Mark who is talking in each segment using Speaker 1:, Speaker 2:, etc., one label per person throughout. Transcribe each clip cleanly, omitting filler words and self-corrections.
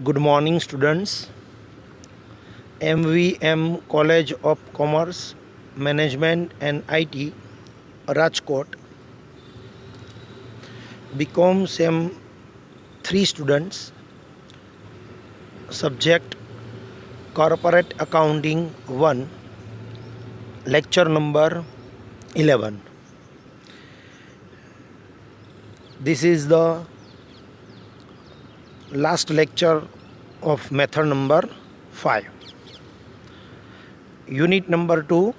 Speaker 1: Good morning, students. MVM College of Commerce, Management and IT, Rajkot. BCom SEM 3 students. Subject Corporate Accounting 1. Lecture number 11. This is the last lecture of method number 5. Unit number 2,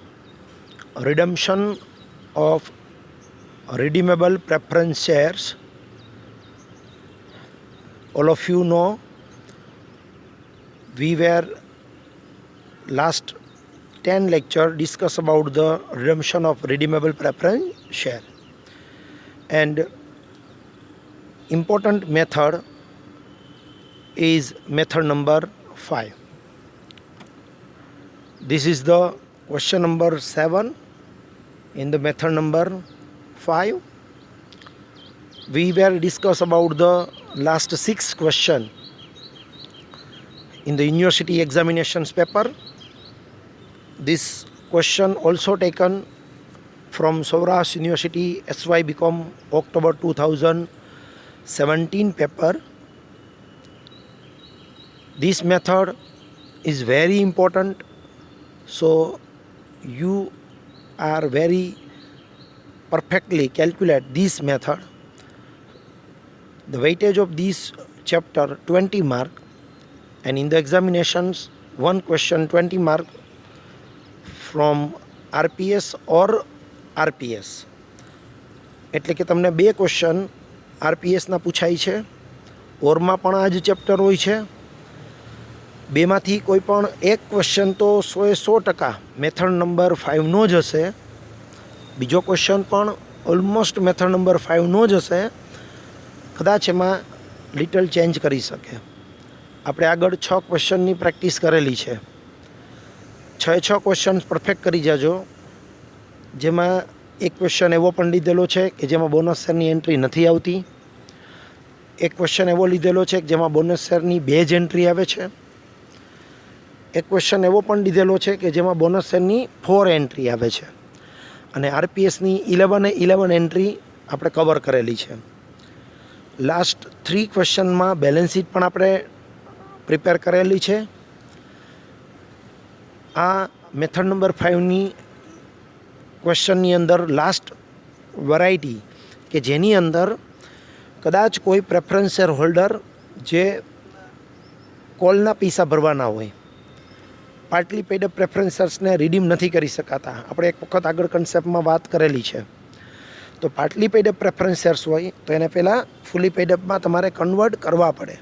Speaker 1: redemption of redeemable preference shares. All of you know we were last 10 lecture discuss about the redemption of redeemable preference share, and important method is method number 5. This is the question number 7 in the method number 5. We were discuss about the last 6 question in the university examinations paper. This question also taken from Saurashtra University SY BCom October 2017 paper. This method is very important, so you are very perfectly calculate this method. The weightage of this chapter 20 mark, and in the examinations one question 20 mark from RPS or RPS. એટલે કે તમને બે question આરપીએસના પૂછાય છે, ઓરમાં પણ આ જ chapter હોય છે. બેમાંથી કોઈ પણ એક ક્વેશ્ચન તો 100% મેથડ નંબર 5નો જ હશે, બીજો ક્વેશ્ચન પણ ઓલમોસ્ટ મેથડ નંબર 5નો જ હશે, કદાચ એમાં લિટલ ચેન્જ કરી શકે. આપણે આગળ 6 ક્વેશ્ચનની પ્રેક્ટિસ કરેલી છે. 6 ક્વેશ્ચન પરફેક્ટ કરી જાજો. જેમાં એક ક્વેશ્ચન એવો પણ લીધેલો છે કે જેમાં બોનસ શેરની એન્ટ્રી નથી આવતી. એક ક્વેશ્ચન એવો લીધેલો છે કે જેમાં બોનસ શેરની 2 જ એન્ટ્રી આવે છે. એક ક્વેશ્ચન એવો પણ લીધેલો છે કે જેમાં બોનસ શેરની 4 એન્ટ્રી આવે છે. અને આરપીએસની 11 એન્ટ્રી આપણે કવર કરેલી છે. લાસ્ટ 3 ક્વેશ્ચનમાં બેલેન્સ શીટ પણ આપણે પ્રિપેર કરેલી છે. આ મેથડ નંબર 5ની ક્વેશ્ચનની અંદર લાસ્ટ વેરાયટી કે જેની અંદર કદાચ કોઈ પ્રેફરન્સ શેર હોલ્ડર જે કોલના પૈસા ભરવાના હોય, partly paid up preference શેર્સને redeem નથી કરી શકાતા. આપણે એક વખત આગળ કન્સેપ્ટમાં વાત કરેલી છે. તો partly paid up preference shares હોય તો એને પહેલાં ફૂલી પેડ અપમાં તમારે કન્વર્ટ કરવા પડે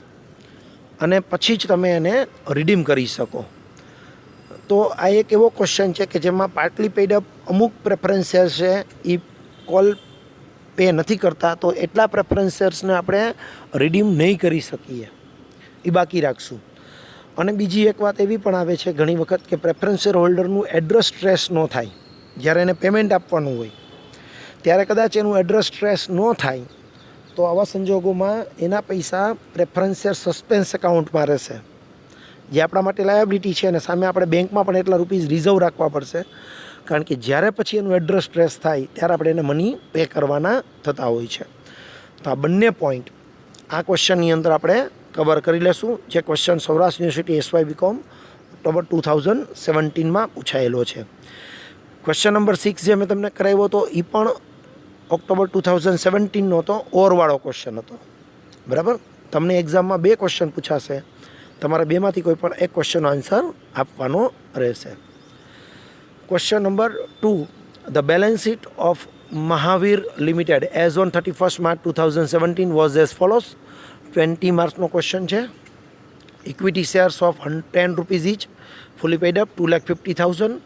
Speaker 1: અને પછી જ તમે એને રિડીમ કરી શકો. તો આ એક એવો ક્વેશ્ચન છે કે જેમાં પાર્ટલી પેડ અપ અમુક પ્રેફરન્સ શેર્સ છે એ કોલ પે નથી કરતા, તો એટલા પ્રેફરન્સ શેર્સને આપણે રિડીમ નહીં કરી શકીએ, એ બાકી રાખશું. અને બીજી એક વાત એવી પણ આવે છે ઘણી વખત કે પ્રેફરન્સ શેર હોલ્ડરનું એડ્રેસ ટ્રેસ ન થાય. જ્યારે એને પેમેન્ટ આપવાનું હોય ત્યારે કદાચ એનું એડ્રેસ ટ્રેસ ન થાય, તો આવા સંજોગોમાં એના પૈસા પ્રેફરન્સ શેર સસ્પેન્સ એકાઉન્ટમાં રહેશે, જે આપણા માટે લાયબિલિટી છે. અને સામે આપણે બેંકમાં પણ એટલા રૂપીઝ રિઝર્વ રાખવા પડશે, કારણ કે જ્યારે પછી એનું એડ્રેસ ટ્રેસ થાય ત્યારે આપણે એને મની પે કરવાના થતા હોય છે. તો આ બંને પોઈન્ટ આ ક્વેશ્ચનની અંદર આપણે કવર કરી લેશું, જે question Saurashtra university SY BCom October 2017માં પૂછાયેલો છે. ક્વેશ્ચન નંબર 6 જે મેં તમને કરાવ્યો હતો એ પણ ઓક્ટોબર 2017નો હતો, ઓરવાળો ક્વેશ્ચન હતો. બરાબર, તમને એક્ઝામમાં 2 ક્વેશ્ચન પૂછાશે, તમારે બેમાંથી કોઈ પણ એક ક્વેશ્ચનનો આન્સર આપવાનો રહેશે. Question number 2, the balance sheet of Mahavir limited as on 31 March 2017 was as follows. 20 માર્ચનો ક્વેશ્ચન છે. Equity shares of 10 rupees each, fully paid up 2,50,000.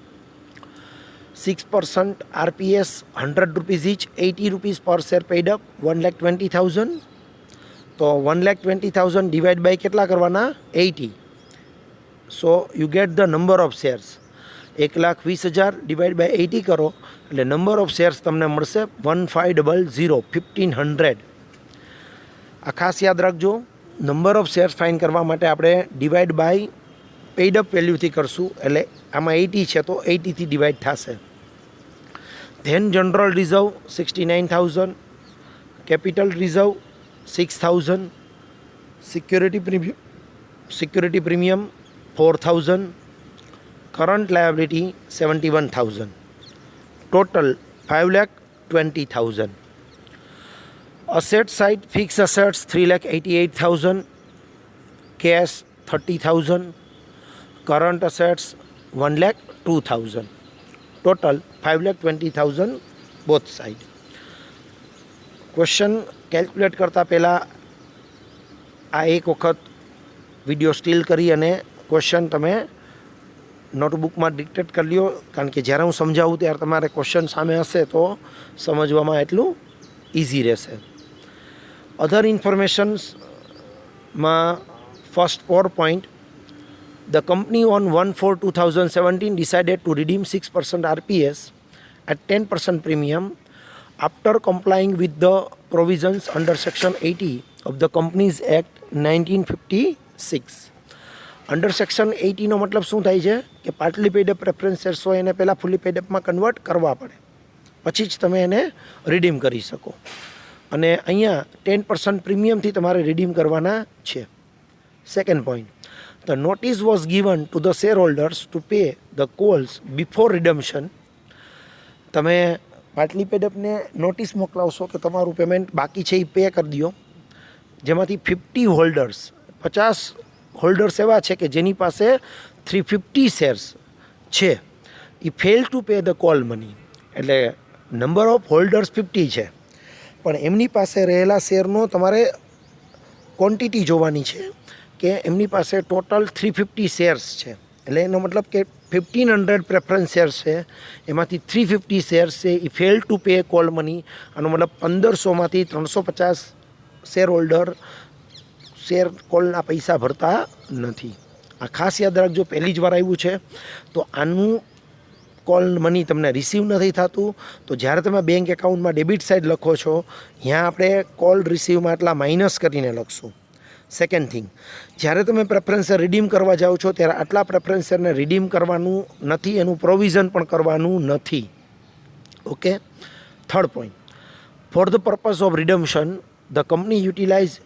Speaker 1: 6% RPS 100 rupees each, 80 rupees per share paid up, 1,20,000. તો 1,20,000 divide by કેટલા કરવાના? 80. So you get the number of shares. 1,20,000 divide by 80 કરો એટલે number of shares તમને મળશે 1500, 1500. આ ખાસ યાદ રાખજો. નંબર ઓફ શેર્સ ફાઇન કરવા માટે આપણે ડિવાઈડ બાય પેઇડ અપ વેલ્યુથી કરશું, એટલે આમાં 80 છે તો 80થી ડિવાઈડ થશે. Then general reserve 69,000, capital reserve 6,000, security premium 4,000, current liability 71,000, total 5,20,000. Asset side fixed assets 3,88,000, cash 30,000, current assets 1,02,000, total 5,20,000 both side. Question calculate કરતાં પહેલાં આ એક વખત વિડીયો સ્ટીલ કરી અને ક્વેશ્ચન તમે નોટબુકમાં ડિક્ટેટ કરી લ્યો, કારણ કે જ્યારે હું સમજાવું ત્યારે તમારે ક્વેશ્ચન સામે હશે તો સમજવામાં એટલું ઇઝી રહેશે. અધર ઇન્ફોર્મેશન્સમાં first 4 point, the company on 1/4/2017 decided to redeem 6% RPS at 10% premium after complying with the provisions under Section 80 of the Companies Act 1956. Under section 80નો મતલબ શું થાય છે કે partly paid up preference shares હોય એને પહેલાં ફૂલી પેડ અપમાં કન્વર્ટ કરવા પડે, પછી જ તમે એને રિડીમ કરી શકો. અને અહીંયા 10% પ્રીમિયમથી તમારે રિડીમ કરવાના છે. Second point, the notice was given to the share holders to pay the calls before redemption. તમે પાર્ટલી પેડ અપને નોટિસ મોકલાવશો કે તમારું પેમેન્ટ બાકી છે એ પે કરી દો, જેમાંથી 50 હોલ્ડર્સ 50 હોલ્ડર્સ એવા છે કે જેની પાસે 350 શેર્સ છે, એ fail to pay the call money. એટલે નંબર ઓફ હોલ્ડર્સ 50 છે, પણ એમની પાસે રહેલા શેરનો તમારે ક્વોન્ટિટી જોવાની છે કે એમની પાસે ટોટલ 350 શેર્સ છે. એટલે એનો મતલબ કે 1,500 પ્રેફરન્સ શેર્સ છે, એમાંથી 350 શેર્સ છે એ fail to pay call money. આનો મતલબ 1500માંથી 350 શેર હોલ્ડર શેર કોલના પૈસા ભરતા નથી. આ ખાસ યાદ રાખજો, પહેલી જ વાર આવ્યું છે તો આનું કોલ મની તમને રિસીવ નથી થતું. તો જ્યારે તમે બેંક એકાઉન્ટમાં ડેબિટ સાઇડ લખો છો, ત્યાં આપણે કોલ રિસીવમાં આટલા માઇનસ કરીને લખશું. સેકન્ડ થિંગ, જ્યારે તમે પ્રેફરન્સ શેર રિડીમ કરવા જાઓ છો ત્યારે આટલા પ્રેફરન્સ શેરને રિડીમ કરવાનું નથી, એનું પ્રોવિઝન પણ કરવાનું નથી. Okay. Third point, for the purpose of redemption the company utilize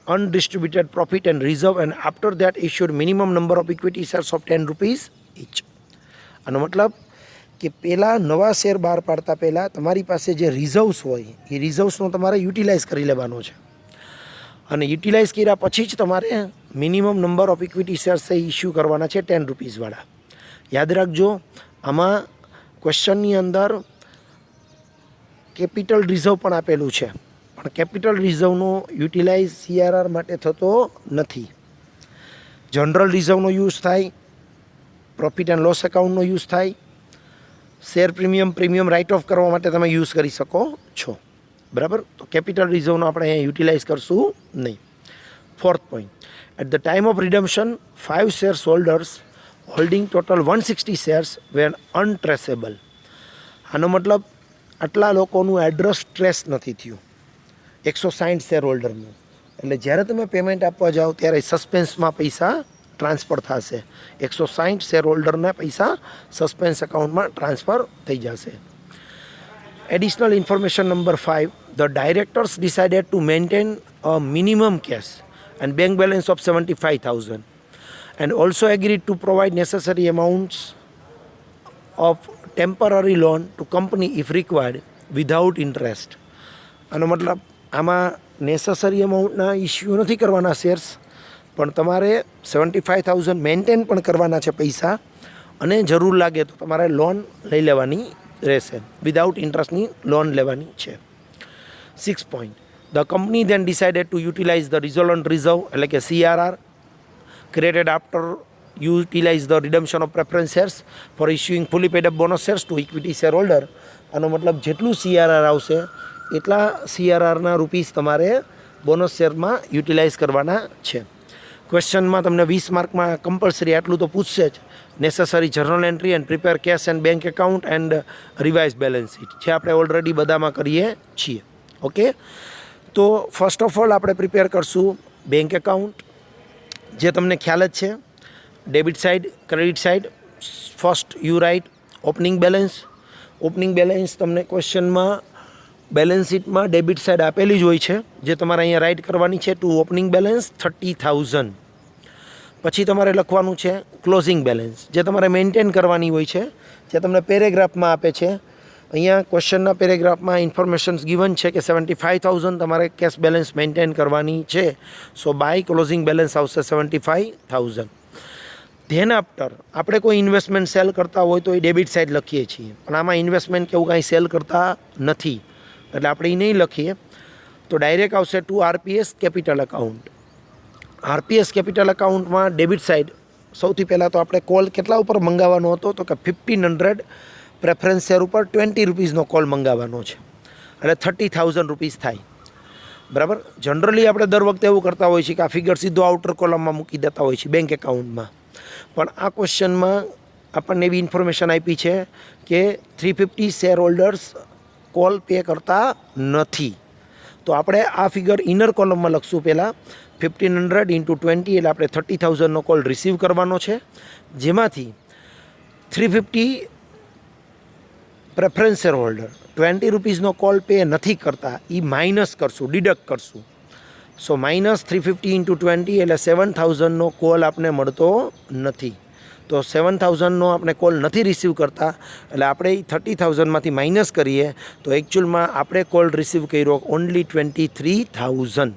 Speaker 1: undistributed profit and reserve and after that issued minimum number of equity shares of 10 rupees each. આનો મતલબ કે પહેલાં નવા શેર બહાર પાડતા પહેલાં તમારી પાસે જે રિઝર્વ્સ હોય એ રિઝર્વ્સનો તમારે યુટિલાઇઝ કરી લેવાનો છે, અને યુટિલાઇઝ કર્યા પછી જ તમારે minimum number of equity shares A issue કરવાના છે 10 રૂપીસવાળા. યાદ રાખજો, આમાં ક્વેશ્ચનની અંદર કેપિટલ રિઝર્વ પણ આપેલું છે, પણ કેપિટલ રિઝર્વનો યુટિલાઇઝ CRR માટે થતો નથી. જનરલ રિઝર્વનો યુઝ થાય, પ્રોફિટ એન્ડ લોસ એકાઉન્ટનો યુઝ થાય, શેર પ્રીમિયમ રાઇટ ઓફ કરવા માટે તમે યુઝ કરી શકો છો. બરાબર. તો કેપિટલ રિઝર્વનો આપણે અહીંયા યુટિલાઇઝ કરશું નહીં. Fourth point, at the time of redemption 5 shares holders holding total 160 shares were untraceable. આનો મતલબ આટલા લોકોનું એડ્રેસ ટ્રેસ નથી થયું, 160 શેર હોલ્ડરનું. એટલે જ્યારે તમે પેમેન્ટ આપવા જાઓ ત્યારે સસ્પેન્સમાં પૈસા ટ્રાન્સફર થશે. 160 શેર હોલ્ડરના પૈસા સસ્પેન્સ એકાઉન્ટમાં ટ્રાન્સફર થઈ જશે. Additional information number 5, the directors decided to maintain a minimum cash and bank balance of 75,000 and also agreed to provide necessary amounts of temporary loan to company if required without interest. આનો મતલબ આમાં necessary અમાઉન્ટના issue નથી કરવાના shares, પણ તમારે 75,000 maintain પણ કરવાના છે પૈસા, અને જરૂર લાગે તો તમારે લોન લઈ લેવાની રહેશે, વિધાઉટ ઇન્ટરેસ્ટની લોન લેવાની છે. 6 point, the company then decided to utilize the રિઝોલન્ટ રિઝર્વ એટલે કે CRR created after utilize the redemption of preference shares for issuing fully paid up bonus shares to equity shareholder. આનો મતલબ જેટલું CRR આવશે એટલા CRRના રૂપીસ તમારે બોનસ શેરમાં યુટિલાઇઝ કરવાના છે. ક્વેશ્ચનમાં તમને 20 માર્કમાં કમ્પલસરી આટલું તો પૂછશે જ. Necessary journal entry and prepare cache and bank account and revise balance sheet જે આપણે ઓલરેડી બધામાં કરીએ છીએ. ઓકે. તો ફર્સ્ટ ઓફ ઓલ આપણે પ્રિપેર કરશું બેંક એકાઉન્ટ જે તમને ખ્યાલ જ છે, debit side, credit side. First you write opening balance. Opening balance તમને ક્વેશ્ચનમાં બેલેન્સ શીટમાં ડેબિટ સાઇડ આપેલી જ હોય છે, જે તમારે અહીંયા રાઇટ કરવાની છે. To opening balance 30,000. પછી તમારે લખવાનું છે ક્લોઝિંગ બેલેન્સ, જે તમારે મેન્ટેન કરવાની હોય છે, જે તમને પેરેગ્રાફમાં આપે છે. અહીંયા ક્વેશ્ચનના પેરેગ્રાફમાં ઇન્ફોર્મેશન્સ ગિવન છે કે 75,000 તમારે કેશ બેલેન્સ મેન્ટેન કરવાની છે. સો બાય ક્લોઝિંગ બેલેન્સ આવશે 75,000. ધેન આફ્ટર આપણે કોઈ ઇન્વેસ્ટમેન્ટ સેલ કરતા હોય તો એ ડેબિટ સાઇડ લખીએ છીએ, પણ આમાં ઇન્વેસ્ટમેન્ટ કે એવું કાંઈ સેલ કરતા નથી, એટલે આપણે એ નહીં લખીએ. તો ડાયરેક્ટ આવશે two RPS capital account. RPS capital એકાઉન્ટમાં ડેબિટ સાઇડ સૌથી પહેલાં તો આપણે કોલ કેટલા ઉપર મંગાવવાનો હતો, તો કે 1,500 પ્રેફરન્સ શેર ઉપર 20 રૂપીસનો કોલ મંગાવવાનો છે, એટલે 30,000 રૂપીસ થાય. બરાબર. જનરલી આપણે દર વખતે એવું કરતા હોઈએ છીએ કે આ ફિગર સીધો આઉટર કોલમમાં મૂકી દેતા હોય છે બેંક એકાઉન્ટમાં, પણ આ ક્વેશ્ચનમાં આપણને એવી ઇન્ફોર્મેશન આપી છે કે 350 શેર હોલ્ડર્સ કોલ પે કરતા નથી. તો આપણે આ ફિગર ઇનર કોલમમાં લખશું. પહેલાં 1,500 × 20 એટલે આપણે 30,000નો કોલ રિસીવ કરવાનો છે, જેમાંથી 350 પ્રેફરન્સ શેર હોલ્ડર 20 રૂપીસનો કોલ પે નથી કરતા, એ માઇનસ કરશું, ડિડક્ટ કરશું. સો માઇનસ 350 × 20 એટલે 7,000નો કોલ આપણે મળતો નથી. તો 7,000નો આપણે કોલ નથી રિસીવ કરતા, એટલે આપણે 30,000માંથી માઇનસ કરીએ તો એકચ્યુઅલમાં આપણે કોલ રિસીવ કર્યો ઓનલી 23,000.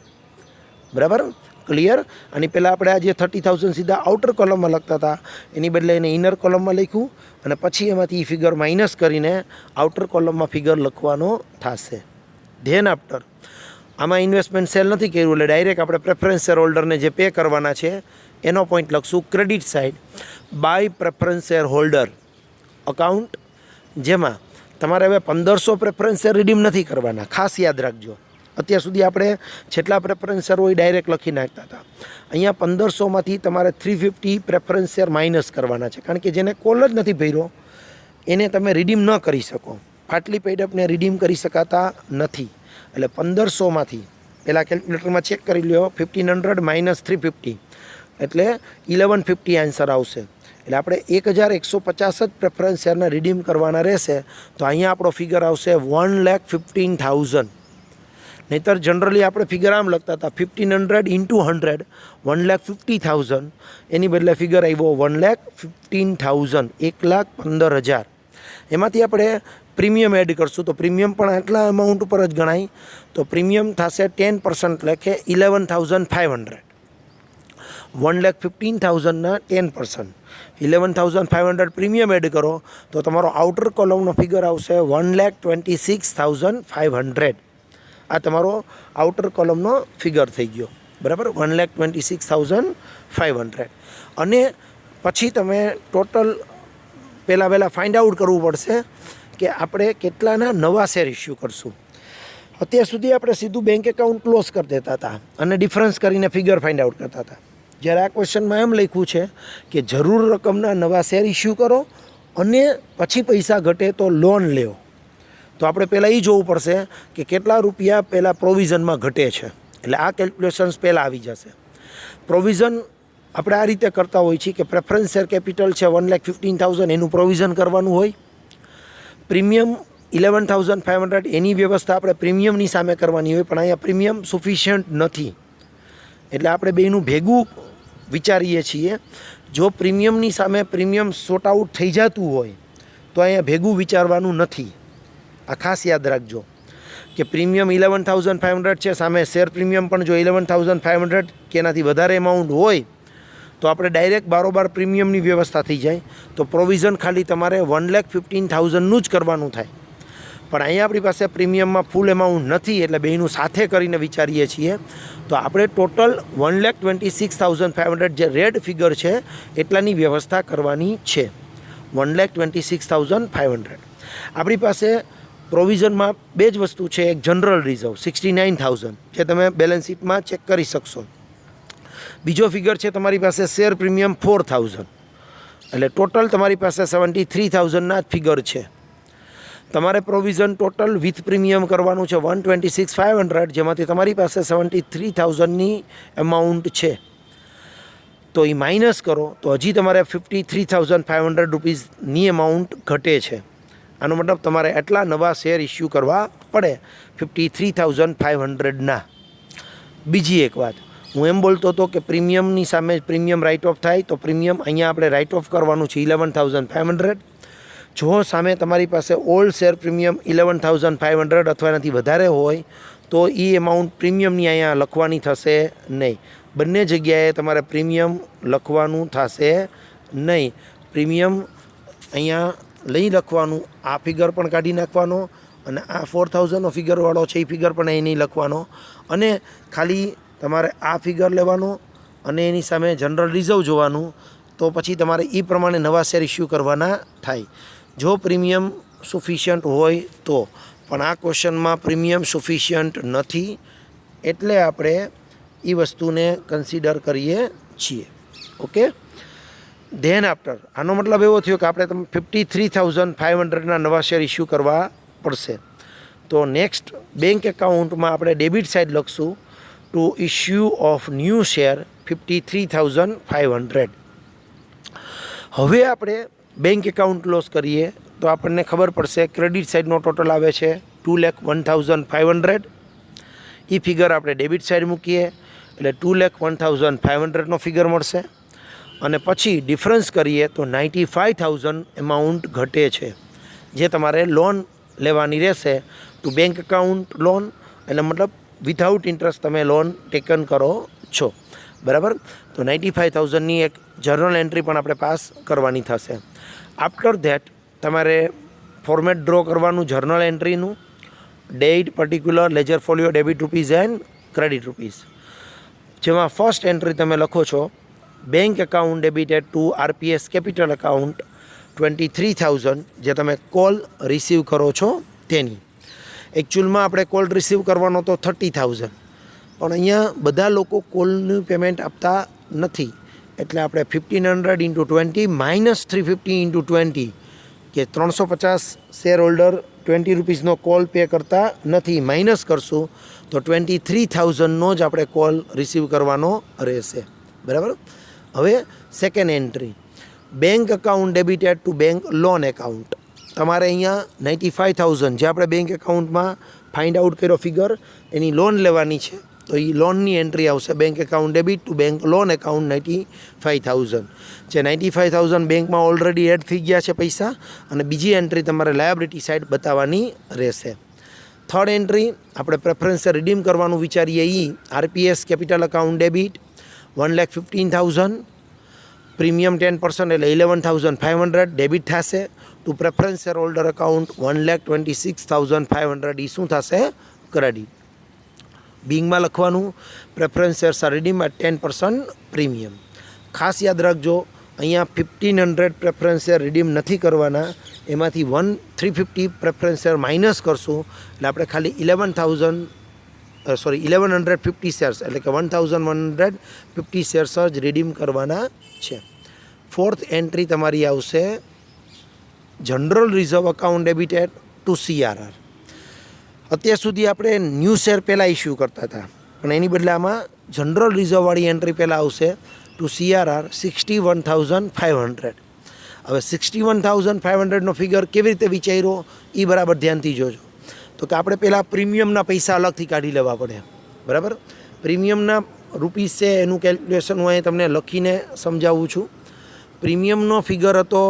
Speaker 1: બરાબર, ક્લિયર. આની પહેલાં આપણે આ જે 30,000 સીધા આઉટર કોલમમાં લખતા હતા, એની બદલે એને ઇનર કોલમમાં લખ્યું, અને પછી એમાંથી ફિગર માઇનસ કરીને આઉટર કોલમમાં ફિગર લખવાનો થશે. ધેન આફ્ટર આમાં ઇન્વેસ્ટમેન્ટ સેલ નથી કર્યું, એટલે ડાયરેક્ટ આપણે પ્રેફરન્સ શેર હોલ્ડરને જે પે કરવાના છે એનો પોઈન્ટ લખશું. Credit side by preference share holder account, જેમાં તમારે હવે 1,500 પ્રેફરન્સ શેર રિડીમ નથી કરવાના, ખાસ યાદ રાખજો. અત્યાર સુધી આપણે જેટલા પ્રેફરન્સ શેર હોય ડાયરેક્ટ લખી નાખતા હતા. અહીંયા 1,500માંથી તમારે 350 પ્રેફરન્સ શેર માઇનસ કરવાના છે, કારણ કે જેને કોલ જ નથી ભર્યો એને તમે રિડીમ ન કરી શકો. ફાટલી પેડઅપને રિડીમ કરી શકાતા નથી, એટલે 1,500માંથી પહેલાં કેલ્ક્યુલેટરમાં ચેક કરી લો. 1,500 - 350 એટલે 1,150 આન્સર આવશે. એટલે આપણે 1,150 જ પ્રેફરન્સ શેરના રિડીમ કરવાના રહેશે. તો અહીંયા આપણો ફિગર આવશે 1,15,000. નહીંતર જનરલી આપણે ફિગર આમ લખતા હતા 1,500 × 100 1,50,000, એની બદલે ફિગર આવ્યો 1,15,000, 1,15,000. એમાંથી આપણે પ્રીમિયમ એડ કરશું, તો પ્રીમિયમ પણ આટલા અમાઉન્ટ ઉપર જ ગણાય. તો પ્રીમિયમ થશે 10%, લખે 11,500. 1,15,000ના 10%, 11,500 પ્રીમિયમ એડ કરો તો તમારો આઉટર કોલમનો ફિગર આવશે 1,26,500. આ તમારો આઉટર કોલમનો ફિગર થઈ ગયો. બરાબર, 1,26,500. અને પછી તમે ટોટલ પહેલાં ફાઇન્ડ આઉટ કરવું પડશે કે આપણે કેટલાના નવા શેર ઇસ્યુ કરશું. અત્યાર સુધી આપણે સીધું બેંક એકાઉન્ટ ક્લોઝ કરી દેતા હતા અને ડિફરન્સ કરીને ફિગર ફાઇન્ડ આઉટ કરતા હતા. જ્યારે આ ક્વેશ્ચનમાં એમ લખ્યું છે કે જરૂર રકમના નવા શેર ઇસ્યુ કરો અને પછી પૈસા ઘટે તો લોન લ્યો. તો આપણે પહેલાં એ જોવું પડશે કે કેટલા રૂપિયા પહેલાં પ્રોવિઝનમાં ઘટે છે, એટલે આ કેલ્ક્યુલેશન્સ પહેલાં આવી જશે. પ્રોવિઝન આપણે આ રીતે કરતા હોઈએ છીએ કે પ્રેફરન્સ શેર કેપિટલ છે 1,15,000, એનું પ્રોવિઝન કરવાનું હોય. પ્રીમિયમ 11,500, એની વ્યવસ્થા આપણે પ્રીમિયમની સામે કરવાની હોય, પણ અહીંયા પ્રીમિયમ સફિશિયન્ટ નથી, એટલે આપણે બેનું ભેગું વિચારીએ છીએ. જો પ્રીમિયમની સામે પ્રીમિયમ સોર્ટ આઉટ થઈ જતું હોય તો અહીંયા ભેગું વિચારવાનું નથી. આ ખાસ યાદ રાખજો કે પ્રીમિયમ 11,500 છે, સામે શેર પ્રીમિયમ પણ જો 11,500 કે એનાથી વધારે એમાઉન્ટ હોય તો આપણે ડાયરેક્ટ બારોબાર પ્રીમિયમની વ્યવસ્થા થઈ જાય. તો પ્રોવિઝન ખાલી તમારે 1,15,000નું જ કરવાનું થાય. પણ અહીંયા આપણી પાસે પ્રીમિયમમાં ફૂલ એમાઉન્ટ નથી, એટલે બેનું સાથે કરીને વિચારીએ છીએ. તો આપણે ટોટલ 1,26,500 જે રેડ ફિગર છે એટલાની વ્યવસ્થા કરવાની છે. 1,26,500. આપણી પાસે પ્રોવિઝનમાં બે જ વસ્તુ છે, એક જનરલ રિઝર્વ 69,000 જે તમે બેલેન્સ શીટમાં ચેક કરી શકશો. બીજો ફિગર છે તમારી પાસે શેર પ્રીમિયમ 4,000, એટલે ટોટલ તમારી પાસે 73,000ના જ ફિગર છે. તમારે પ્રોવિઝન ટોટલ વિથ પ્રીમિયમ કરવાનું છે 126,500, જેમાંથી તમારી પાસે 73,000ની એમાઉન્ટ છે. તો એ માઇનસ કરો તો હજી તમારે 53,500 રૂપીઝની એમાઉન્ટ ઘટે છે. આનો મતલબ તમારે એટલા નવા શેર ઇસ્યુ કરવા પડે 53,500ના. બીજી એક વાત, હું એમ બોલતો હતો કે પ્રીમિયમની સામે પ્રીમિયમ રાઇટ ઓફ થાય, તો પ્રીમિયમ અહીંયા આપણે રાઇટ ઓફ કરવાનું છે 11,500. જો સામે તમારી પાસે ઓલ્ડ શેર પ્રીમિયમ 11,500 અથવા એનાથી વધારે હોય તો એ એમાઉન્ટ પ્રીમિયમની અહીંયા લખવાની થશે નહીં. બંને જગ્યાએ તમારે પ્રીમિયમ લખવાનું થશે નહીં. પ્રીમિયમ અહીંયા લઈ લખવાનું, આ ફિગર પણ કાઢી નાખવાનો અને આ 4,000નો ફિગરવાળો છે એ ફિગર પણ અહીં નહીં લખવાનો, અને ખાલી તમારે આ ફિગર લેવાનો અને એની સામે જનરલ રિઝર્વ જોવાનું. તો પછી તમારે એ પ્રમાણે નવા શેર ઇસ્યુ કરવાના થાય જો પ્રીમિયમ સફિશિયન્ટ હોય તો. પણ આ ક્વેશ્ચનમાં પ્રીમિયમ સફિશિયન્ટ નથી એટલે આપણે એ વસ્તુને કન્સિડર કરીએ છીએ. ઓકે, ધેન આફ્ટર આનો મતલબ એવો થયો કે આપણે તમે 53,500ના નવા શેર ઇસ્યુ કરવા પડશે. તો નેક્સ્ટ બેંક એકાઉન્ટમાં આપણે ડેબિટ સાઇડ લખશું to issue of new share 53,500. હવે આપણે બેંક એકાઉન્ટ ક્લોઝ કરીએ તો આપણને ખબર પડશે ક્રેડિટ સાઇડનો ટોટલ આવે છે 2,01,500. એ ફિગર આપણે ડેબિટ સાઇડ મૂકીએ એટલે 2,01,500નો ફિગર મળશે. અને પછી ડિફરન્સ કરીએ તો 95,000 એમાઉન્ટ ઘટે છે, જે તમારે લોન લેવાની રહેશે ટુ બેંક એકાઉન્ટ લોન, એટલે મતલબ વિથઆઉટ ઇન્ટરેસ્ટ તમે લોન ટેકન કરો છો. બરાબર, તો 95,000ની એક જર્નલ એન્ટ્રી પણ આપણે પાસ કરવાની થશે. આફ્ટર ધેટ તમારે ફોર્મેટ ડ્રો કરવાનું જર્નલ એન્ટ્રીનું, date, particular, ledger folio, debit rupees and credit rupees. જેમાં ફર્સ્ટ એન્ટ્રી તમે લખો છો bank account debited to RPS capital account 23,000, જે તમે કોલ રિસીવ કરો છો તેની. એકચ્યુઅલમાં આપણે કોલ રિસીવ કરવાનો તો 30,000, પણ અહીંયા બધા લોકો કોલનું પેમેન્ટ આપતા નથી, એટલે આપણે 1,500 × 20 માઇનસ 350 × 20, કે 350 શેર હોલ્ડર 20 રૂપીસનો કોલ પે કરતા નથી, માઇનસ કરશું તો 23,000નો જ આપણે કોલ રિસીવ કરવાનો રહેશે. બરાબર. હવે second entry bank account debited to bank loan account. તમારે અહીંયા 95,000 જે આપણે બેંક એકાઉન્ટમાં ફાઇન્ડ આઉટ કર્યો ફિગર, એની લોન લેવાની છે, તો એ લોનની એન્ટ્રી આવશે bank account debit to bank loan account 95,000. જે 95,000 બેંકમાં ઓલરેડી એડ થઈ ગયા છે પૈસા, અને બીજી એન્ટ્રી તમારે લાયબિલિટી સાઇડ બતાવવાની રહેશે. થર્ડ એન્ટ્રી આપણે પ્રેફરન્સ રિડીમ કરવાનું વિચારીએ એ RPS capital account debit 1,15,000, premium 10% એટલે 11,500 ડેબિટ થશે to preference share holder account 1,26,500. એ શું થશે? ક્રેડિટ. બિંગમાં લખવાનું preference shares are redeem at 10% premium. ખાસ યાદ રાખજો, અહીંયા 1,500 પ્રેફરન્સ શેર રિડીમ નથી કરવાના, એમાંથી 350 પ્રેફરન્સ શેર માઇનસ કરશું એટલે આપણે ખાલી 1,150 શેર્સ એટલે કે 1,150 શેર્સ જ રિડીમ કરવાના છે. ફોર્થ એન્ટ્રી તમારી આવશે general reserve account debited to CRR. અત્યાર સુધી આપણે ન્યૂ શેર પહેલાં ઇસ્યુ કરતા હતા, પણ એની બદલે આમાં જનરલ રિઝર્વવાળી એન્ટ્રી પહેલાં આવશે ટુ CRR 61,500. હવે 61,500નો ફિગર કેવી રીતે વિચાર્યો એ બરાબર ધ્યાનથી જોજો. તો કે આપણે પહેલાં પ્રીમિયમના પૈસા અલગથી કાઢી લેવા પડે. બરાબર, પ્રીમિયમના રૂપીસ છે એનું કેલ્ક્યુલેશન હું અહીં તમને લખીને સમજાવું છું. પ્રીમિયમનો ફિગર હતો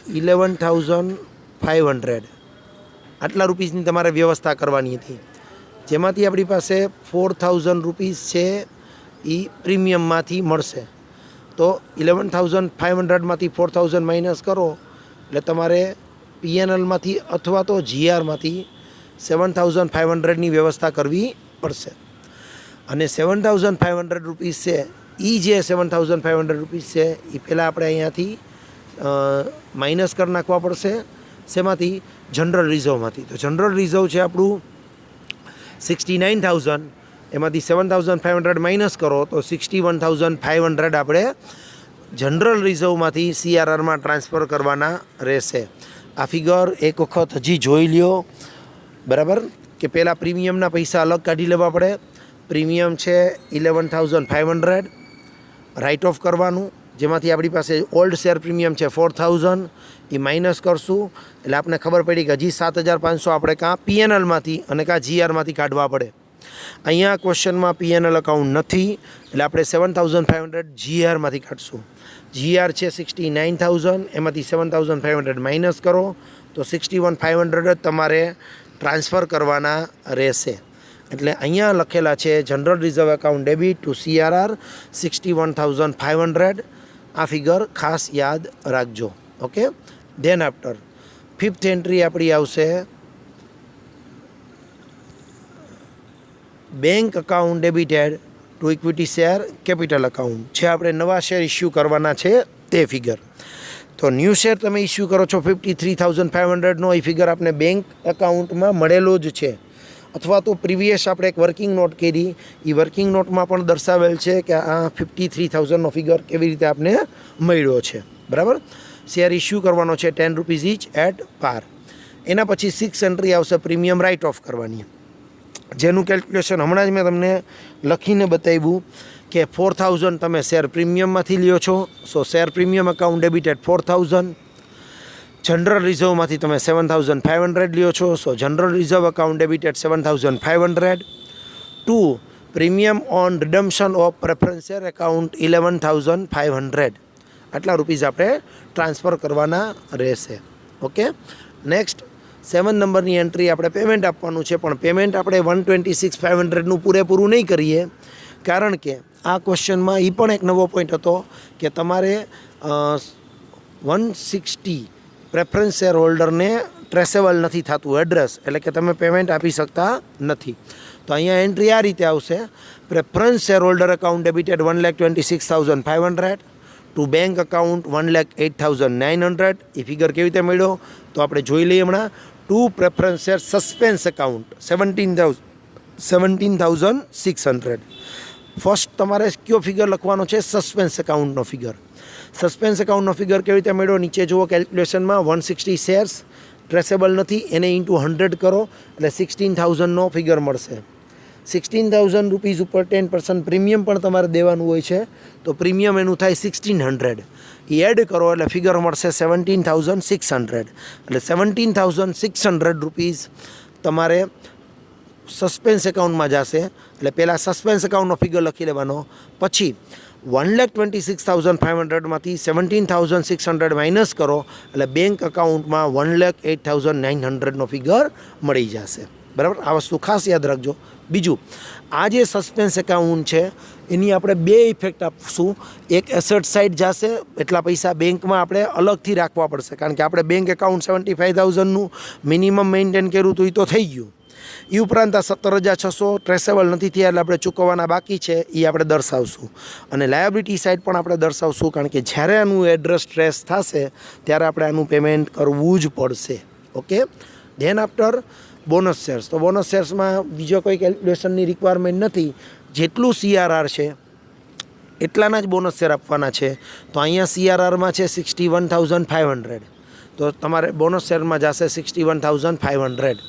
Speaker 1: 11,500, આટલા રૂપીસની તમારે વ્યવસ્થા કરવાની હતી, જેમાંથી આપણી પાસે 4,000 રૂપીસ છે એ પ્રીમિયમમાંથી મળશે. તો 11,500માંથી 4,000 માઇનસ કરો એટલે તમારે PNLમાંથી અથવા તો GRમાંથી 7,500ની વ્યવસ્થા કરવી પડશે. અને 7,500 રૂપીસ છે એ જે 7,500 રૂપીસ છે એ પહેલાં આપણે અહીંયાથી માઇનસ કરી નાખવા પડશે. શેમાંથી? જનરલ રિઝર્વમાંથી. તો જનરલ રિઝર્વ છે આપણું 69,000, એમાંથી 7,500 માઇનસ કરો તો 61,500 આપણે જનરલ રિઝર્વમાંથી CRRમાં ટ્રાન્સફર કરવાના રહેશે. આ ફિગર એક વખત હજી જોઈ લ્યો, બરાબર, કે પહેલાં પ્રીમિયમના પૈસા અલગ કાઢી લેવા પડે. પ્રીમિયમ છે 11,500, રાઇટ ઓફ કરવાનું, જેમાંથી આપણી પાસે ઓલ્ડ શેર પ્રીમિયમ છે 4,000, એ માઇનસ કરશું એટલે આપણે ખબર પડી કે હજી 7,500 આપણે કાં પીએનએલમાંથી અને કાં જીઆરમાંથી કાઢવા પડે. અહીંયા ક્વેશ્ચનમાં પીએનએલ અકાઉન્ટ નથી એટલે આપણે 7,500 જીઆરમાંથી કાઢશું. જીઆર છે 69,000, એમાંથી 7,500 માઇનસ કરો તો 61,500 જ તમારે ટ્રાન્સફર કરવાના રહેશે. એટલે અહીંયા લખેલા છે general reserve account debit to CRR 61,500. આ ફિગર ખાસ યાદ રાખજો. Okay, then after fifth entry આપણી આવશે bank account debited to equity share capital account. જે આપણે નવા શેર ઇસ્યુ કરવાના છે તે ફિગર. તો ન્યૂ શેર તમે ઇસ્યુ કરો છો 53,500નો, એ ફિગર આપણે બેંક એકાઉન્ટમાં મળેલો જ છે. અથવા તો પ્રીવિયસ આપણે એક વર્કિંગ નોટ કરી, એ વર્કિંગ નોટમાં પણ દર્શાવેલ છે કે આ 53,000નો ફિગર કેવી રીતે આપણે મળ્યો છે. બરાબર, શેર ઇસ્યુ કરવાનો છે 10 રૂપીઝ ઇચ એટ પાર. એના પછી 6 એન્ટ્રી આવશે પ્રીમિયમ રાઇટ ઓફ કરવાની, જેનું કેલ્ક્યુલેશન હમણાં જ મેં તમને લખીને બતાવ્યું કે 4,000 તમે શેર પ્રીમિયમમાંથી લ્યો છો. So share premium account debited 4,000. જનરલ રિઝર્વમાંથી તમે 7,500 લ્યો છો. So general reserve account debited 7,500 to premium on redemption of preference share account 11,500. આટલા રૂપીઝ આપણે ટ્રાન્સફર કરવાના રહેશે. ઓકે, નેક્સ્ટ 7 નંબરની એન્ટ્રી આપણે પેમેન્ટ આપવાનું છે, પણ પેમેન્ટ આપણે 126,500નું પૂરેપૂરું નહીં કરીએ, કારણ કે આ ક્વેશ્ચનમાં એ પણ એક નવો પોઈન્ટ હતો કે તમારે 160 પ્રેફરન્સ શેર હોલ્ડરને ટ્રેસેબલ નથી થતું એડ્રેસ, એટલે કે તમે પેમેન્ટ આપી શકતા નથી. તો અહીંયા એન્ટ્રી આ રીતે આવશે: preference share holder account debited 1,26,500 to bank account 1,08,900. એ ફિગર કેવી રીતે મળ્યો તો આપણે જોઈ લઈએ હમણાં. To preference share suspense account 17,600. First તમારે કયો ફિગર લખવાનો છે? સસ્પેન્સ એકાઉન્ટનો ફિગર. સસ્પેન્સ એકાઉન્ટનો ફિગર કેવી રીતે મળ્યો? નીચે જુઓ કેલ્ક્યુલેશનમાં. 160 શેર્સ ટ્રેસેબલ નથી, એને ઇન્ટુ 100 કરો એટલે 16,000નો ફિગર મળશે. 16,000 રૂપીઝ ઉપર 10% પ્રીમિયમ પણ તમારે દેવાનું હોય છે, તો પ્રીમિયમ એનું થાય 1,600. એ એડ કરો એટલે ફિગર મળશે 17,600. એટલે 17,600 રૂપીઝ તમારે સસ્પેન્સ એકાઉન્ટમાં જશે. એટલે પહેલાં સસ્પેન્સ એકાઉન્ટનો ફિગર લખી લેવાનો, પછી 1,26,500માંથી 17,600 માઇનસ કરો એટલે બેંક અકાઉન્ટમાં 1,08,900નો ફિગર મળી જશે. બરાબર, આ વસ્તુ ખાસ યાદ રાખજો. બીજું, આ જે સસ્પેન્સ એકાઉન્ટ છે એની આપણે બે ઇફેક્ટ આપશું. એક એસેટ સાઇડ જશે, એટલા પૈસા બેંકમાં આપણે અલગથી રાખવા પડશે, કારણ કે આપણે બેંક એકાઉન્ટ 75,000નું મિનિમમ મેન્ટેન કર્યું હતું, એ તો થઈ ગયું. એ ઉપરાંત આ 17,600 ટ્રેસેબલ નથી થયા એટલે આપણે ચૂકવવાના બાકી છે, એ આપણે દર્શાવશું. અને લાયબિલિટી સાઇડ પણ આપણે દર્શાવશું, કારણ કે જ્યારે આનું એડ્રેસ ટ્રેસ થશે ત્યારે આપણે આનું પેમેન્ટ કરવું જ પડશે. Okay, then after bonus shares. તો બોનસ શેર્સમાં બીજો કોઈ કેલ્ક્યુલેશનની રિક્વાયરમેન્ટ નથી. જેટલું સીઆરઆર છે એટલાના જ બોનસ શેર આપવાના છે. તો અહીંયા સીઆરઆરમાં છે 61,500, તો તમારે બોનસ શેરમાં જશે 61,500.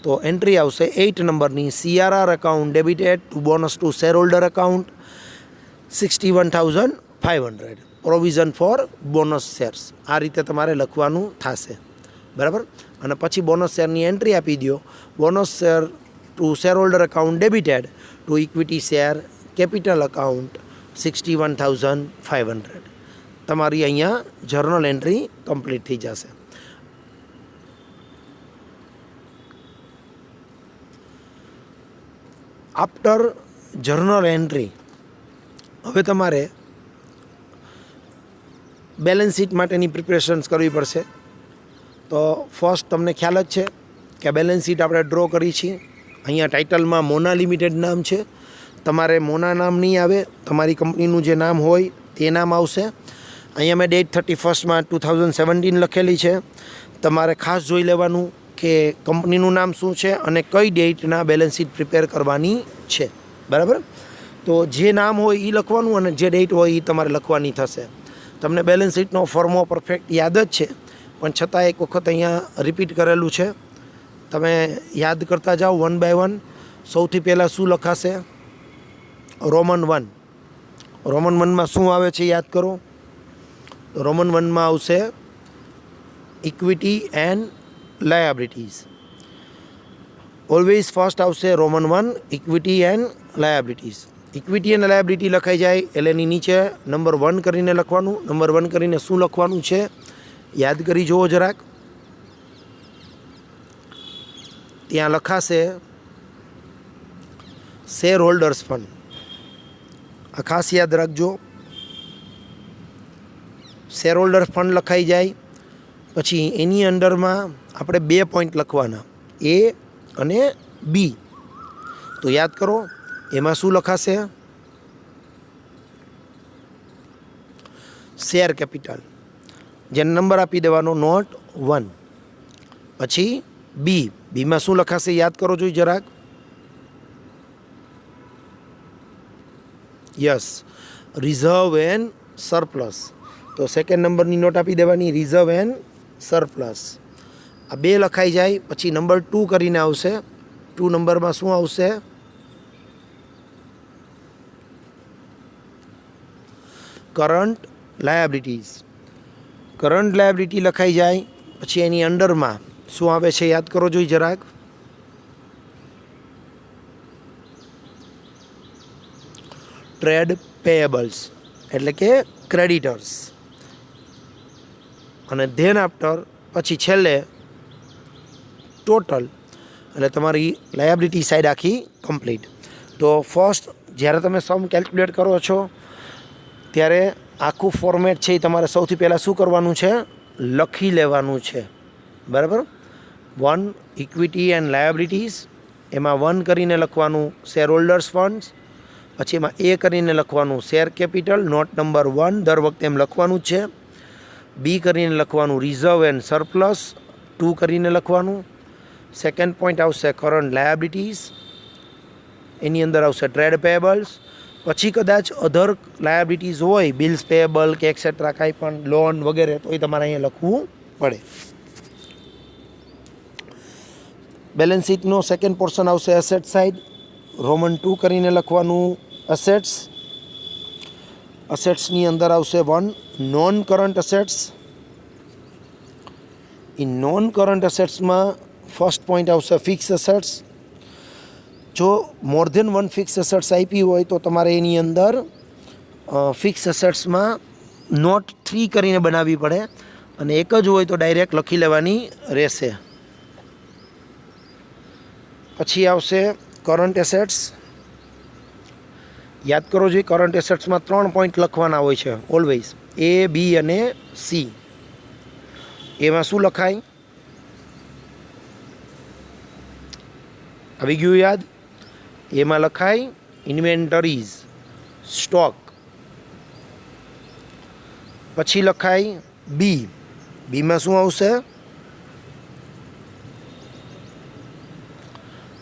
Speaker 1: તો એન્ટ્રી આવશે 8 નંબરની, CRR account debited to bonus to share holder account 61,500 provision for bonus shares. આ રીતે તમારે લખવાનું થશે. બરાબર, અને પછી બોનસ શેરની એન્ટ્રી આપી દો. Bonus share to share holder account debited to equity share capital account 61,500. તમારી અહીંયા જર્નલ એન્ટ્રી કમ્પ્લીટ થઈ જશે. આફ્ટર જર્નલ એન્ટ્રી હવે તમારે બેલેન્સ શીટ માટેની પ્રિપેરેશન્સ કરવી પડશે. તો ફર્સ્ટ તમને ખ્યાલ જ છે કે બેલેન્સ શીટ આપણે ડ્રો કરી છીએ. અહીંયા ટાઇટલમાં મોના લિમિટેડ નામ છે. તમારે મોના નામ નહીં આવે, તમારી કંપનીનું જે નામ હોય તે નામ આવશે. અહીંયા મેં ડેટ 31 2017 લખેલી છે. તમારે ખાસ જોઈ લેવાનું કે કંપનીનું નામ શું છે અને કઈ ડેટના બેલેન્સ શીટ પ્રિપેર કરવાની છે. બરાબર, તો જે નામ હોય એ લખવાનું અને જે ડેટ હોય એ તમારે લખવાની થશે. તમને બેલેન્સ શીટનો ફોર્મો પરફેક્ટ યાદ જ છે. પણ છતાં એક વખત અહીંયા રિપીટ કરેલું છે, તમે યાદ કરતા જાઓ વન બાય વન. સૌથી પહેલાં શું લખાશે? રોમન 1. રોમન 1માં શું આવે છે યાદ કરો. રોમન 1માં આવશે equity and liabilities. Always first આવશે Roman 1 equity and liabilities. Equity અને લાયબિલિટી લખાઈ જાય એટલે એની નીચે નંબર 1 કરીને લખવાનું. નંબર 1 કરીને શું લખવાનું છે યાદ કરી જુઓ જરાક. ત્યાં લખાશે શેર હોલ્ડર્સ ફંડ. આ ખાસ યાદ રાખજો. શેર હોલ્ડર ફંડ લખાઈ જાય પછી એની અંડરમાં આપણે 2 પોઈન્ટ લખવાના, એ અને બી. તો યાદ કરો એમાં શું લખાશે? શેર કેપિટલ, જેને નંબર આપી દેવાનો નોટ 1. પછી બી. બીમાં શું લખાશે યાદ કરો જોઈએ જરાક. Yes, reserve and surplus. તો સેકન્ડ નંબરની નોટ આપી દેવાની, રિઝર્વ એન્ડ સરપ્લસ. આ 2 લખાઈ જાય પછી નંબર 2 કરીને આવશે. 2 નંબરમાં શું આવશે? Current liabilities. કરંટ લાયબિલિટી લખાઈ જાય પછી એની અંડરમાં શું આવે છે યાદ કરો જોઈએ જરાક. ટ્રેડ પેયેબલ્સ એટલે કે ક્રેડિટર્સ. અને ધેન આફ્ટર પછી છેલ્લે ટોટલ, એટલે તમારી લાયબિલિટી સાઈડ આખી કમ્પ્લીટ. તો ફર્સ્ટ જ્યારે તમે સમ કેલ્ક્યુલેટ કરો છો ત્યારે આખું ફોર્મેટ છે એ તમારે સૌથી પહેલાં શું કરવાનું છે? લખી લેવાનું છે. બરાબર. 1 ઇક્વિટી એન્ડ લાયબિલિટીઝ, એમાં 1 કરીને લખવાનું શેર હોલ્ડર્સ ફંડ્સ. પછી એમાં એ કરીને લખવાનું શેર કેપિટલ, નોટ નંબર 1 દર વખતે એમ લખવાનું જ છે. બી કરીને લખવાનું રિઝર્વ એન્ડ સરપ્લસ, 2 કરીને લખવાનું. સેકન્ડ પોઈન્ટ આવશે કરંટ લાયબિલિટીઝ, એની અંદર આવશે ટ્રેડ પેયેબલ્સ. પછી કદાચ અધર લાયબિલિટીઝ હોય, બિલ્સ પેયેબલ કે એક્સેટ્રા કાંઈ પણ લોન વગેરે, તો એ તમારે અહીંયા લખવું પડે. બેલેન્સ શીટનો સેકન્ડ પોર્શન આવશે એસેટ સાઇડ. રોમન 2 કરીને લખવાનું અસેટ્સ. અસેટ્સની અંદર આવશે 1 નોન કરંટ અસેટ્સ. એ નોન કરંટ અસેટ્સમાં ફર્સ્ટ પોઈન્ટ આવશે ફિક્સ અસેટ્સ. જો મોર ધેન 1 ફિક્સ અસેટ્સ આપી હોય તો તમારે એની અંદર ફિક્સ અસેટ્સમાં નોટ 3 કરીને બનાવવી પડે, અને એક જ હોય તો ડાયરેક્ટ લખી લેવાની રહેશે. પછી આવશે કરંટ એસેટ્સ. યાદ કરો જોઈએ, કરંટ એસેટ્સમાં 3 પોઈન્ટ લખવાના હોય છે ઓલવેઝ, એ, બી અને સી. એમાં શું લખાય? આવી ગયું યાદ? એમાં લખાય ઇન્વેન્ટરીઝ, સ્ટોક. પછી લખાય બી. બીમાં શું આવશે?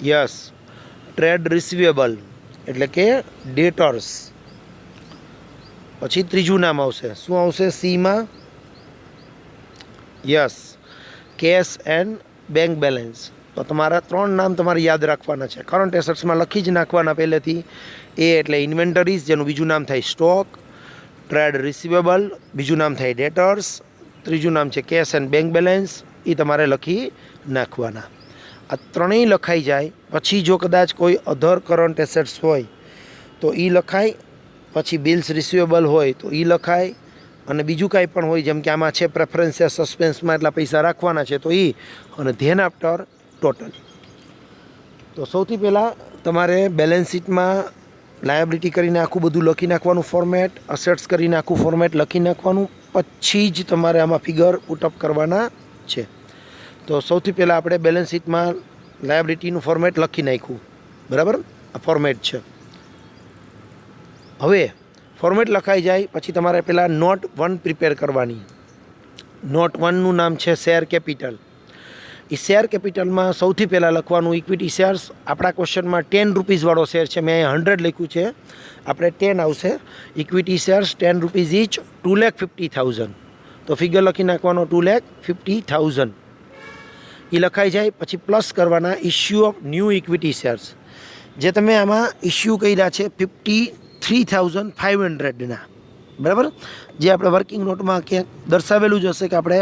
Speaker 1: યસ, ટ્રેડ રિસીવેબલ એટલે કે ડેટર્સ. પછી ત્રીજું નામ આવશે, શું આવશે સીમાં? Yes, cash and bank balance. તો તમારા 3 નામ તમારે યાદ રાખવાના છે. કરંટ એસેટ્સમાં લખી જ નાખવાના પહેલેથી. એ એટલે ઇન્વેન્ટરીઝ, જેનું બીજું નામ થાય સ્ટોક. ટ્રેડ રિસીવેબલ, બીજું નામ થાય ડેટર્સ. ત્રીજું નામ છે કેશ એન્ડ બેંક બેલેન્સ. એ તમારે લખી નાખવાના. આ 3 લખાઈ જાય પછી જો કદાચ કોઈ અધર કરંટ એસેટ્સ હોય તો એ લખાય. પછી બિલ્સ રિસીવેબલ હોય તો એ લખાય. અને બીજું કાંઈ પણ હોય, જેમ કે આમાં છે પ્રેફરન્સ સસ્પેન્સમાં એટલા પૈસા રાખવાના છે તો એ. અને ધેન આફ્ટર ટોટલ. તો સૌથી પહેલાં તમારે બેલેન્સ શીટમાં લાયબિલિટી કરીને આખું બધું લખી નાખવાનું ફોર્મેટ, અસેટ્સ કરીને આખું ફોર્મેટ લખી નાખવાનું. પછી જ તમારે આમાં ફિગર પુટઅપ કરવાના છે. તો સૌથી પહેલાં આપણે બેલેન્સ શીટમાં લાયબિલિટીનું ફોર્મેટ લખી નાખ્યું. બરાબર, આ ફોર્મેટ છે. હવે ફોર્મેટ લખાઈ જાય પછી તમારે પહેલાં નોટ 1 પ્રિપેર કરવાની. નોટ 1નું નામ છે શેર કેપિટલ. એ શેર કેપિટલમાં સૌથી પહેલાં લખવાનું ઇક્વિટી શેર્સ. આપણા ક્વેશ્ચનમાં 10 રૂપીઝવાળો શેર છે, મેં અહીંયા 100 લખ્યું છે, આપણે 10 આવશે. Equity shares 10 rupees each, 2,50,000. તો ફિગર લખી નાખવાનો 2,50,000 એ લખાઈ જાય. પછી પ્લસ કરવાના issue of new equity shares, જે તમે આમાં ઇસ્યુ કર્યા છે 53,500ના, બરાબર. જે આપણે વર્કિંગ નોટમાં ક્યાંક દર્શાવેલું જ હશે કે આપણે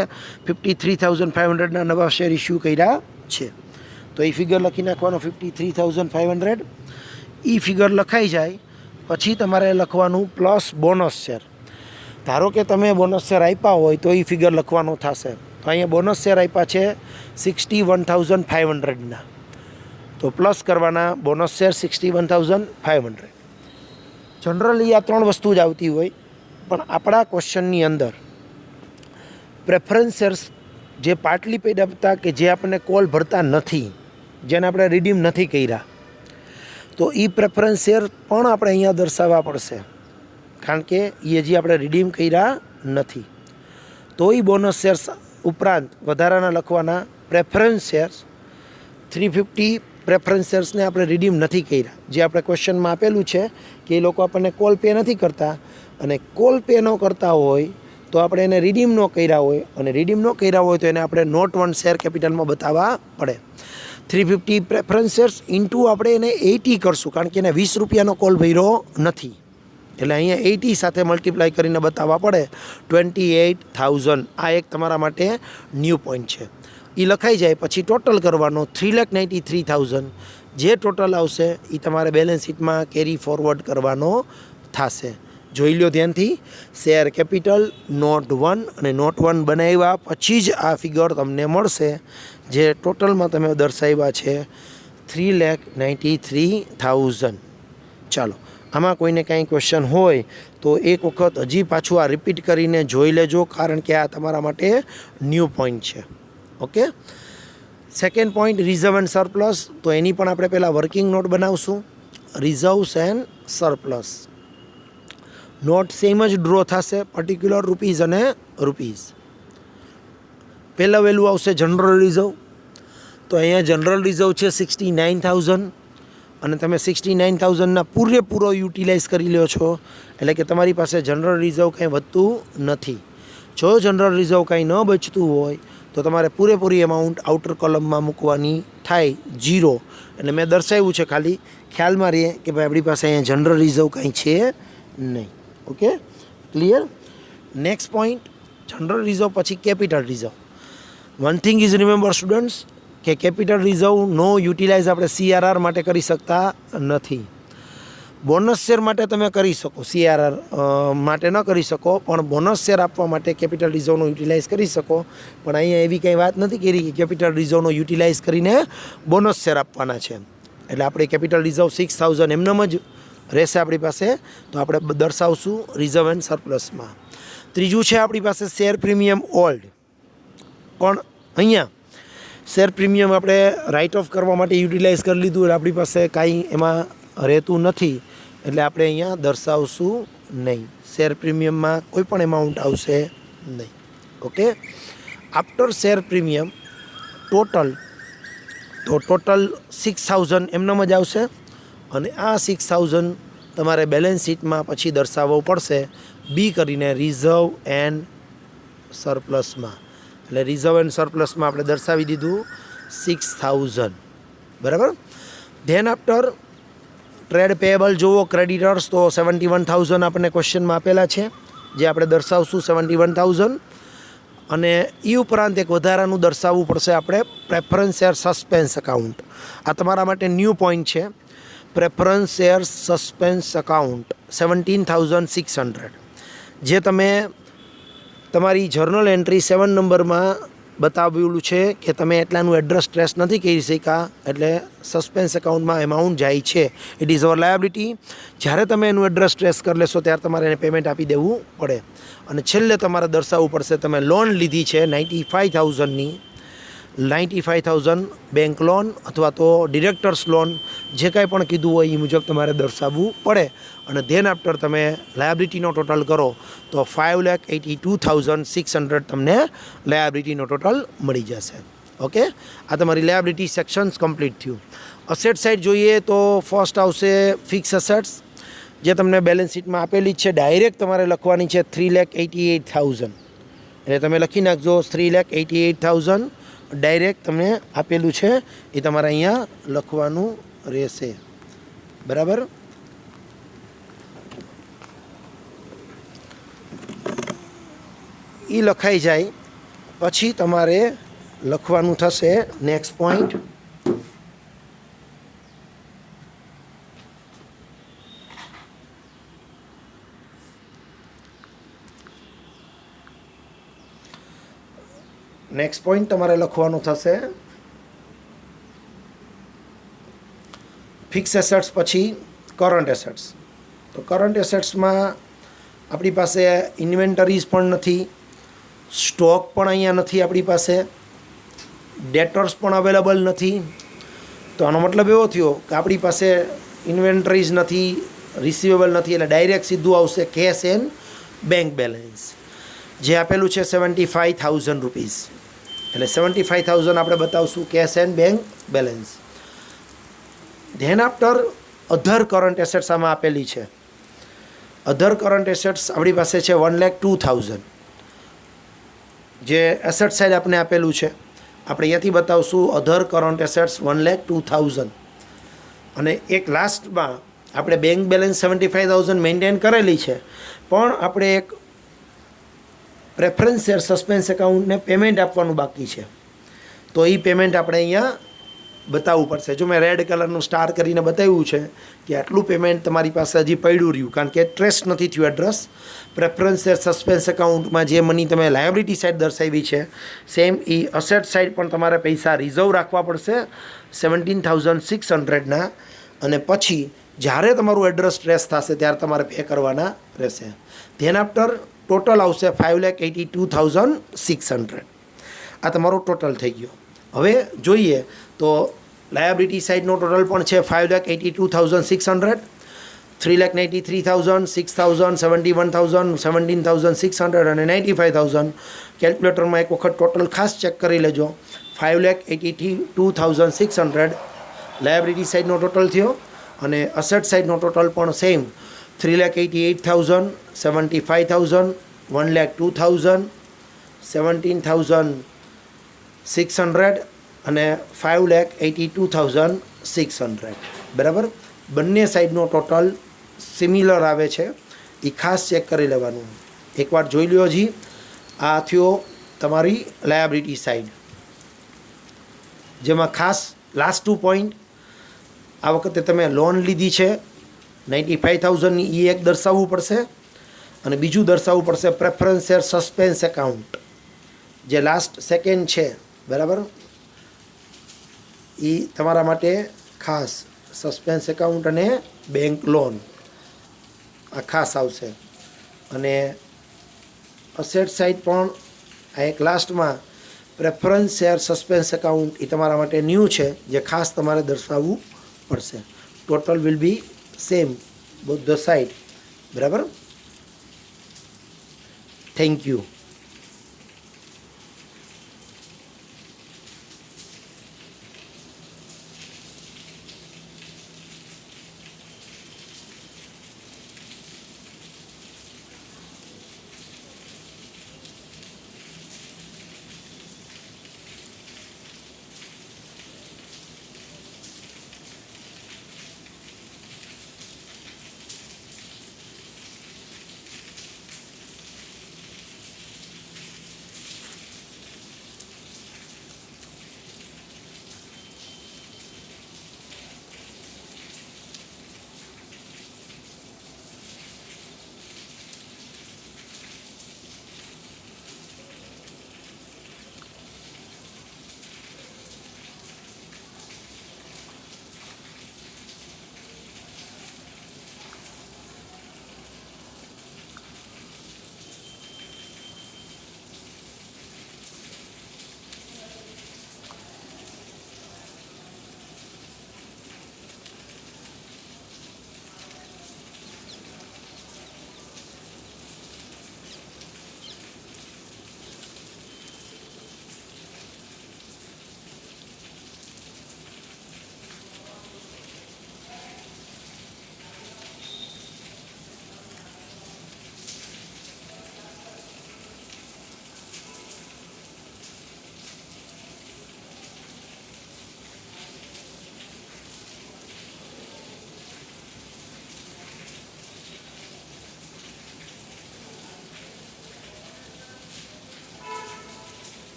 Speaker 1: 53,500ના નવા શેર ઇસ્યુ કર્યા છે. તો એ ફિગર લખી નાખવાનો 53,500. એ ફિગર લખાઈ જાય પછી તમારે લખવાનું પ્લસ બોનસ શેર. ધારો કે તમે બોનસ શેર આપ્યા હોય તો એ ફિગર લખવાનો થશે. તો અહીંયા બોનસ શેર આપ્યા છે 61,500ના, તો પ્લસ કરવાના બોનસ શેર 61,500. જનરલી આ 3 વસ્તુ જ આવતી હોય, પણ આપણા ક્વેશ્ચનની અંદર પ્રેફરન્સ શેર્સ જે પાર્ટલી પેડ આપતા કે જે આપણને કોલ ભરતા નથી, જેને આપણે રિડીમ નથી કર્યા, તો એ પ્રેફરન્સ શેર પણ આપણે અહીંયા દર્શાવવા પડશે, કારણ કે એ હજી આપણે રિડીમ કર્યા નથી. તો એ બોનસ શેર્સ ઉપરાંત વધારાના લખવાના પ્રેફરન્સ શેર્સ 350 પ્રેફરન્સ શેર્સને આપણે રિડીમ નથી કર્યા, જે આપણે ક્વેશ્ચનમાં આપેલું છે કે એ લોકો આપણને કોલ પે નથી કરતા, અને કોલ પે ન કરતા હોય તો આપણે એને રિડીમ ન કર્યા હોય, અને રિડીમ ન કર્યા હોય તો એને આપણે નોટ 1 શેર કેપિટલમાં બતાવવા પડે. 350 પ્રેફરન્સ શેર્સ ઇન્ટુ આપણે એને 80 કરશું, કારણ કે એને 20 રૂપિયાનો કોલ ભર્યો નથી, એટલે અહીંયા 80 સાથે મલ્ટીપ્લાય કરીને બતાવવા પડે 28,000. આ એક તમારા માટે ન્યૂ પોઈન્ટ છે. એ લખાઈ જાય પછી ટોટલ કરવાનો 3,93,000. જે ટોટલ આવશે એ તમારે બેલેન્સ શીટમાં કેરી ફોરવર્ડ કરવાનો થશે. જોઈ લો ધ્યાનથી, શેર કેપિટલ નોટ 1 અને નોટ 1 બનાવ્યા પછી જ આ ફિગર તમને મળશે, જે ટોટલમાં તમે દર્શાવ્યા છે 3,93,000. ચાલો, આમાં કોઈને કાંઈ ક્વેશ્ચન હોય તો એક વખત હજી પાછું આ રિપીટ કરીને જોઈ લેજો, કારણ કે આ તમારા માટે ન્યૂ પોઈન્ટ છે. Okay. Second point reserve and surplus. તો એની પણ આપણે પહેલાં વર્કિંગ નોટ બનાવશું. Reserves and surplus note same જ ડ્રો થશે, પર્ટિક્યુલર રૂપીઝ અને રૂપીઝ. પહેલાં વહેલું આવશે જનરલ રિઝર્વ. તો અહીંયા જનરલ રિઝર્વ છે 69,000, અને તમે 69,000ના પૂરેપૂરો યુટિલાઇઝ કરી લ્યો છો, એટલે કે તમારી પાસે જનરલ રિઝર્વ કંઈ વધતું નથી. જો જનરલ રિઝર્વ કાંઈ ન બચતું હોય તો તમારે પૂરેપૂરી એમાઉન્ટ આઉટર કોલમમાં મૂકવાની થાય 0. એટલે મેં દર્શાવ્યું છે, ખાલી ખ્યાલમાં રહીએ કે ભાઈ આપણી પાસે અહીંયા જનરલ રિઝર્વ કાંઈ છે નહીં. Okay, clear. Next point, general reserve પછી capital reserve. One thing is remember students, કે કેપિટલ રિઝર્વ નો યુટિલાઇઝ આપણે CRR માટે કરી શકતા નથી. બોનસ શેર માટે તમે કરી શકો, CRR માટે ન કરી શકો, પણ બોનસ શેર આપવા માટે કેપિટલ રિઝર્વનો યુટિલાઇઝ કરી શકો. પણ અહીંયા એવી કંઈ વાત નથી કરી કે કેપિટલ રિઝર્વનો યુટિલાઇઝ કરીને બોનસ શેર આપવાના છે. એટલે આપણે કેપિટલ રિઝર્વ 6,000 એમનેમ જ રહેશે આપણી પાસે, તો આપણે દર્શાવશું રિઝર્વ એન્ડ સરપ્લસમાં. ત્રીજું છે આપણી પાસે શેર પ્રીમિયમ ઓલ્ડ. પણ અહીંયા શેર પ્રીમિયમ આપણે રાઇટ ઓફ કરવા માટે યુટિલાઇઝ કરી લીધું, એટલે આપણી પાસે કાંઈ એમાં રહેતું નથી, એટલે આપણે અહીંયા દર્શાવશું નહીં. શેર પ્રીમિયમમાં કોઈ પણ એમાઉન્ટ આવશે નહીં. Okay. After share premium total, તો ટોટલ 6,000 એમનેમ જ આવશે, અને આ 6,000 તમારે બેલેન્સ શીટમાં પછી દર્શાવવું પડશે બી કરીને રિઝર્વ એન્ડ સરપ્લસમાં. એટલે રિઝર્વ એન્ડ સરપ્લસમાં આપણે દર્શાવી દીધું 6,000, બરાબર. ધેન આફ્ટર ટ્રેડ પેએબલ જુઓ, ક્રેડિટર્સ, તો 71,000 આપણને ક્વેશ્ચનમાં આપેલા છે, જે આપણે દર્શાવશું 71,000. અને એ ઉપરાંત એક વધારાનું દર્શાવવું પડશે આપણે પ્રેફરન્સ શેર સસ્પેન્સ એકાઉન્ટ. આ તમારા માટે ન્યૂ પોઈન્ટ છે. પ્રેફરન્સ શેર સસ્પેન્સ એકાઉન્ટ 17,600, જે તમે તમારી જર્નલ એન્ટ્રી 7 નંબરમાં બતાવેલું છે કે તમે એટલાનું એડ્રેસ ટ્રેસ નથી કરી શક્યા, એટલે સસ્પેન્સ એકાઉન્ટમાં એમાઉન્ટ જાય છે. It is our liability. જ્યારે તમે એનું એડ્રેસ ટ્રેસ કરી લેશો ત્યારે તમારે એને પેમેન્ટ આપી દેવું પડે. અને છેલ્લે તમારે દર્શાવવું પડશે તમે લોન લીધી છે 95,000ની, 95,000 બેંક લોન અથવા તો ડિરેક્ટર્સ લોન, જે કાંઈ પણ કીધું હોય એ મુજબ તમારે દર્શાવવું પડે. અને ધેન આફ્ટર તમે લાયબિલિટીનો ટોટલ કરો તો 5,82,600 તમને લાયબિલિટીનો ટોટલ મળી જશે. ઓકે, આ તમારી લાયબિલિટી સેક્શન્સ કમ્પ્લીટ થયું. અસેટ સાઇડ જોઈએ તો ફર્સ્ટ આવશે ફિક્સ અસેટ્સ, જે તમને બેલેન્સ શીટમાં આપેલી જ છે. ડાયરેક્ટ તમારે લખવાની છે 3,88,000. એટલે તમે લખી નાખજો 3,88,000 ડાયરેક્ટ તમને આપેલું છે એ તમારે અહીંયા લખવાનું રહેશે. બરાબર. એ લખાઈ જાય પછી તમારે લખવાનું થશે નેક્સ્ટ પોઈન્ટ. નેક્સ્ટ પોઈન્ટ તમારે લખવાનું થશે ફિક્સ એસેટ્સ પછી કરંટ એસેટ્સ. તો કરંટ એસેટ્સમાં આપણી પાસે ઇન્વેન્ટરીઝ પણ નથી, સ્ટોક પણ અહીંયા નથી આપણી પાસે, ડેટર્સ પણ અવેલેબલ નથી. તો આનો મતલબ એવો થયો કે આપણી પાસે ઇન્વેન્ટરીઝ નથી, રિસીવેબલ નથી, એટલે ડાયરેક્ટ સીધું આવશે કેશ એન્ડ બેંક બેલેન્સ, જે આપેલું છે 75,000 રૂપીઝ. એટલે 75,000 આપણે બતાવશું cache and bank balance. Than after other current assets આમાં આપેલી છે. અધર કરંટ એસેટ્સ આપણી પાસે છે 1,02,000, જે એસેટ સાઇડ આપણે આપેલું છે. આપણે અહીંયાથી બતાવશું અધર કરંટ એસેટ્સ 1,02,000. અને એક લાસ્ટમાં આપણે બેંક બેલેન્સ 75,000 મેન્ટેન કરેલી છે, પણ આપણે એક પ્રેફરન્સ શેર સસ્પેન્સ એકાઉન્ટને પેમેન્ટ આપવાનું બાકી છે. તો એ પેમેન્ટ આપણે અહીંયા બતાવવું પડશે. જો મેં રેડ કલરનું સ્ટાર કરીને બતાવ્યું છે કે આટલું પેમેન્ટ તમારી પાસે હજી પડ્યું રહ્યું, કારણ કે ટ્રેસ નથી થયું એડ્રેસ. પ્રેફરન્સ શેર સસ્પેન્સ એકાઉન્ટમાં જે મની તમે લાયબિલિટી સાઇડ દર્શાવી છે, સેમ એ અસેટ સાઇડ પણ તમારે પૈસા રિઝર્વ રાખવા પડશે 17,600ના. અને પછી જ્યારે તમારું એડ્રેસ ટ્રેસ થશે ત્યારે તમારે પે કરવાના રહેશે. ધેન આફ્ટર ટોટલ આવશે 5,82,600. આ તમારું ટોટલ થઈ ગયો. હવે જોઈએ તો લાયબિલિટી સાઇડનો ટોટલ પણ છે 5,82,600, 3,93,000, 6,000, 71,000, 17,600 અને 95,000. કેલ્ક્યુલેટરમાં એક વખત ટોટલ ખાસ ચેક કરી લેજો. 5,82,600 લાયબિલિટી સાઇડનો ટોટલ થયો, અને અસેટ સાઇડનો ટોટલ પણ સેમ 3,88,000, 75,000, 1,02,000, 17,600 અને 5,82,600. બરાબર. બંને સાઈડનો ટોટલ સિમિલર આવે છે, એ ખાસ ચેક કરી લેવાનું. એકવાર જોઈ લ્યો. હજી આ થયો તમારી લાયબિલિટી સાઈડ, જેમાં ખાસ લાસ્ટ 2 પોઈન્ટ. આ વખતે તમે લોન લીધી છે 95,000ની, એ એક દર્શાવવું પડશે, અને બીજું દર્શાવવું પડશે પ્રેફરન્સ શેર સસ્પેન્સ એકાઉન્ટ, જે લાસ્ટ સેકન્ડ છે. બરાબર. એ તમારા માટે ખાસ સસ્પેન્સ એકાઉન્ટ અને બેંક લોન આ ખાસ આવશે. અને અસેટ સાઇડ પણ આ એક લાસ્ટમાં પ્રેફરન્સ શેર સસ્પેન્સ એકાઉન્ટ એ તમારા માટે ન્યૂ છે, જે ખાસ તમારે દર્શાવવું પડશે. Total will be same both the side. બરાબર. Thank you.